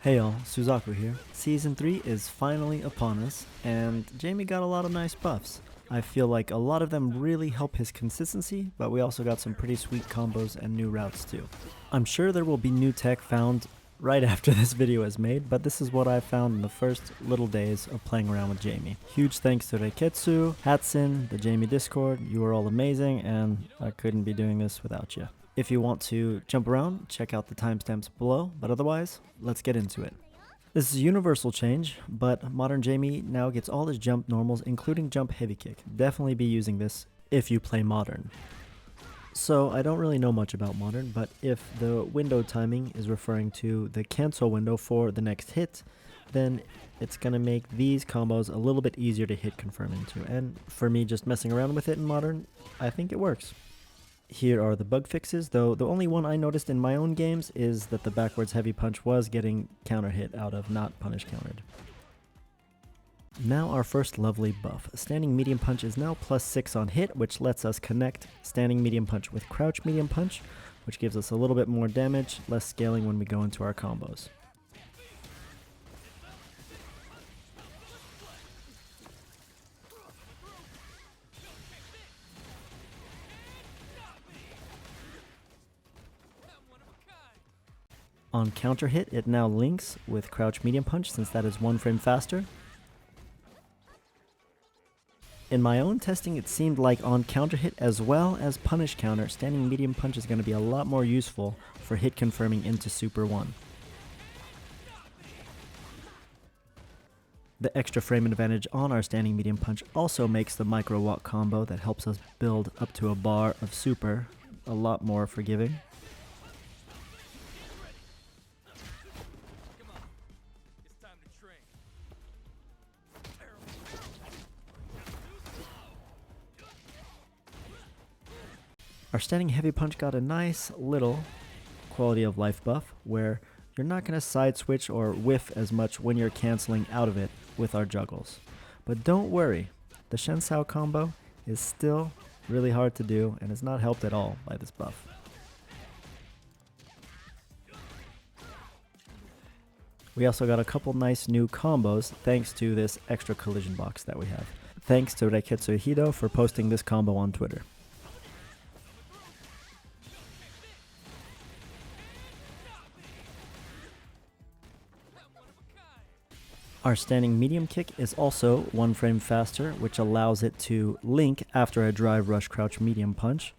Hey y'all, Suzaku here. Season 3 is finally upon us, and Jamie got a lot of nice buffs. I feel like a lot of them really help his consistency, but we also got some pretty sweet combos and new routes too. I'm sure there will be new tech found right after this video is made, but this is what I found in the first little days of playing around with Jamie. Huge thanks to Rekka, Hatson, the Jamie Discord. You are all amazing, and I couldn't be doing this without you. If you want to jump around, check out the timestamps below, but otherwise, let's get into it. This is a universal change, but Modern Jamie now gets all his jump normals, including jump heavy kick. Definitely be using this if you play Modern. So I don't really know much about Modern, but if the window timing is referring to the cancel window for the next hit, then it's going to make these combos a little bit easier to hit confirm into. And for me, just messing around with it in Modern, I think it works. Here are the bug fixes, though the only one I noticed in my own games is that the backwards heavy punch was getting counter hit out of not punish countered. Now our first lovely buff. Standing medium punch is now +6 on hit, which lets us connect standing medium punch with crouch medium punch, which gives us a little bit more damage, less scaling when we go into our combos. On counter hit, it now links with crouch medium punch since that is 1 frame faster. In my own testing, it seemed like on counter hit as well as punish counter, standing medium punch is going to be a lot more useful for hit confirming into Super 1. The extra frame advantage on our standing medium punch also makes the micro walk combo that helps us build up to a bar of Super a lot more forgiving. Our standing heavy punch got a nice little quality of life buff where you're not going to side switch or whiff as much when you're canceling out of it with our juggles. But don't worry, the Shen Sao combo is still really hard to do and is not helped at all by this buff. We also got a couple nice new combos thanks to this extra collision box that we have. Thanks to Rekka for posting this combo on Twitter. Our standing medium kick is also 1 frame faster, which allows it to link after a drive rush crouch medium punch.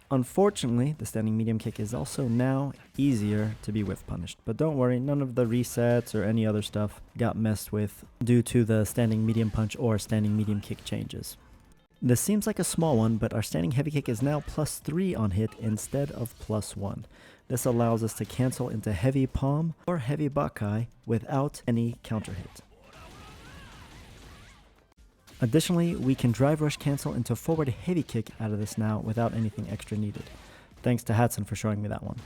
Unfortunately, the standing medium kick is also now easier to be whiff punished. But don't worry, none of the resets or any other stuff got messed with due to the standing medium punch or standing medium kick changes. This seems like a small one, but our standing heavy kick is now +3 on hit instead of +1. This allows us to cancel into heavy palm or heavy Bakkai without any counter hit. Additionally, we can drive rush cancel into forward heavy kick out of this now without anything extra needed. Thanks to Hatson for showing me that one.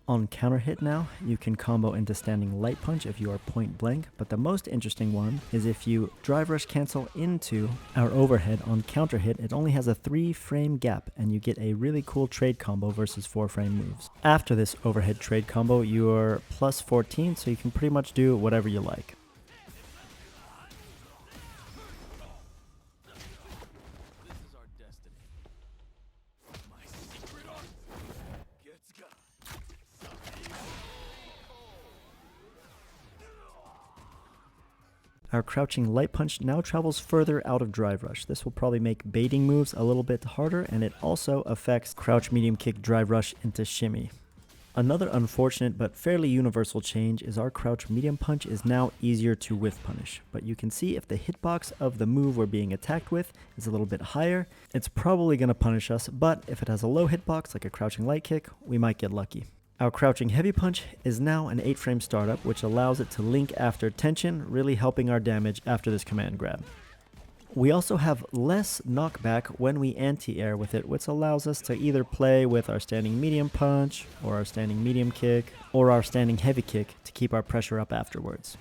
On counter hit now, you can combo into standing light punch if you are point blank, but the most interesting one is if you drive rush cancel into our overhead on counter hit, it only has a 3 frame gap and you get a really cool trade combo versus 4 frame moves. After this overhead trade combo, you're +14, so you can pretty much do whatever you like. Our crouching light punch now travels further out of drive rush. This will probably make baiting moves a little bit harder, and it also affects crouch medium kick drive rush into shimmy. Another unfortunate but fairly universal change is our crouch medium punch is now easier to whiff punish, but you can see if the hitbox of the move we're being attacked with is a little bit higher, it's probably going to punish us, but if it has a low hitbox like a crouching light kick, we might get lucky. Our crouching heavy punch is now an 8 frame startup, which allows it to link after tension, really helping our damage after this command grab. We also have less knockback when we anti-air with it, which allows us to either play with our standing medium punch, or our standing medium kick, or our standing heavy kick to keep our pressure up afterwards.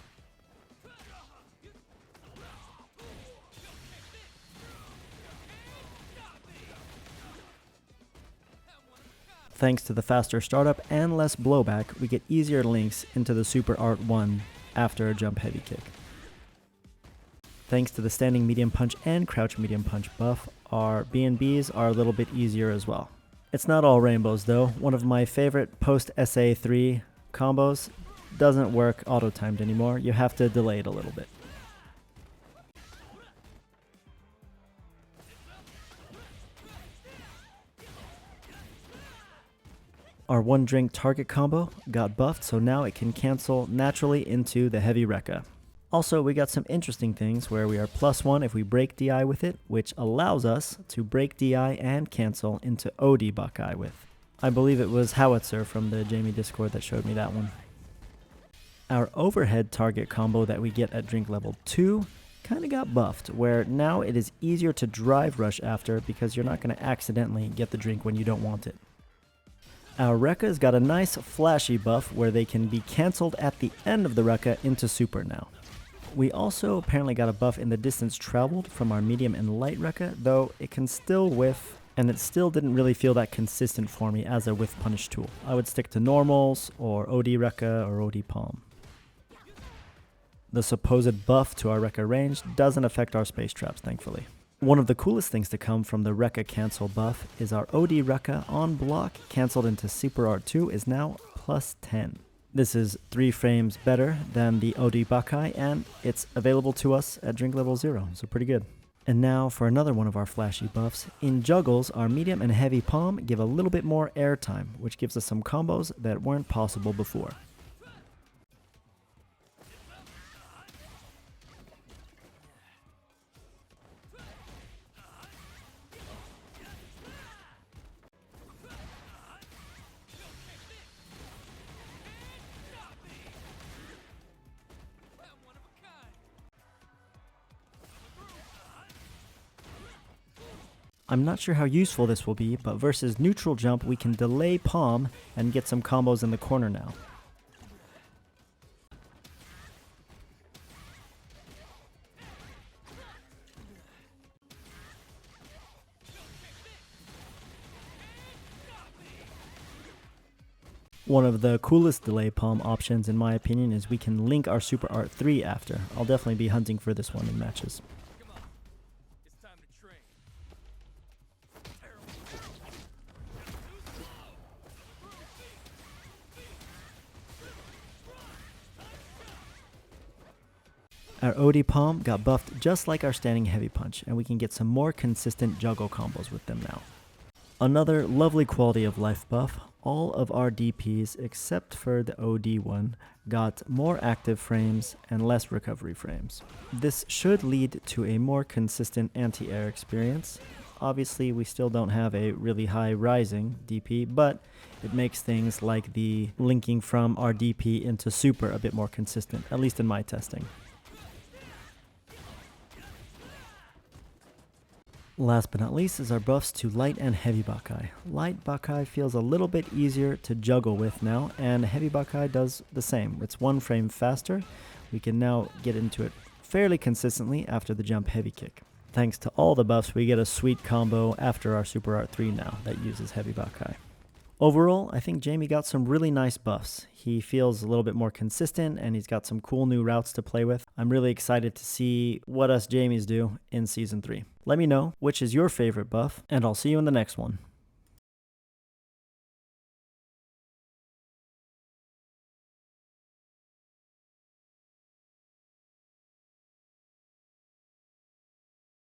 Thanks to the faster startup and less blowback, we get easier links into the Super Art 1 after a jump heavy kick. Thanks to the standing medium punch and crouch medium punch buff, our B&Bs are a little bit easier as well. It's not all rainbows though. One of my favorite post SA3 combos doesn't work auto-timed anymore. You have to delay it a little bit. Our one drink target combo got buffed, so now it can cancel naturally into the heavy Rekka. Also, we got some interesting things where we are +1 if we break DI with it, which allows us to break DI and cancel into OD Bakkai with. I believe it was Howitzer from the Jamie Discord that showed me that one. Our overhead target combo that we get at drink level 2 kind of got buffed, where now it is easier to drive rush after because you're not going to accidentally get the drink when you don't want it. Our Rekka's got a nice flashy buff where they can be cancelled at the end of the Rekka into super now. We also apparently got a buff in the distance traveled from our medium and light Rekka, though it can still whiff, and it still didn't really feel that consistent for me as a whiff punish tool. I would stick to normals, or OD Rekka, or OD Palm. The supposed buff to our Rekka range doesn't affect our space traps, thankfully. One of the coolest things to come from the Rekka cancel buff is our OD Rekka on block cancelled into Super Art 2 is now +10. This is 3 frames better than the OD Bakkai, and it's available to us at drink level 0, so pretty good. And now for another one of our flashy buffs. In juggles, our medium and heavy palm give a little bit more airtime, which gives us some combos that weren't possible before. I'm not sure how useful this will be, but versus neutral jump we can delay palm and get some combos in the corner now. One of the coolest delay palm options in my opinion is we can link our Super Art 3 after. I'll definitely be hunting for this one in matches. Our OD Palm got buffed just like our standing heavy punch, and we can get some more consistent juggle combos with them now. Another lovely quality of life buff, all of our DPs except for the OD one got more active frames and less recovery frames. This should lead to a more consistent anti-air experience. Obviously we still don't have a really high rising DP, but it makes things like the linking from our DP into super a bit more consistent, at least in my testing. Last but not least is our buffs to light and heavy Bakkai. Light Bakkai feels a little bit easier to juggle with now, and heavy Bakkai does the same. It's 1 frame faster. We can now get into it fairly consistently after the jump heavy kick. Thanks to all the buffs, we get a sweet combo after our Super Art 3 now that uses heavy Bakkai. Overall, I think Jamie got some really nice buffs. He feels a little bit more consistent and he's got some cool new routes to play with. I'm really excited to see what us Jamies do in Season 3. Let me know which is your favorite buff, and I'll see you in the next one.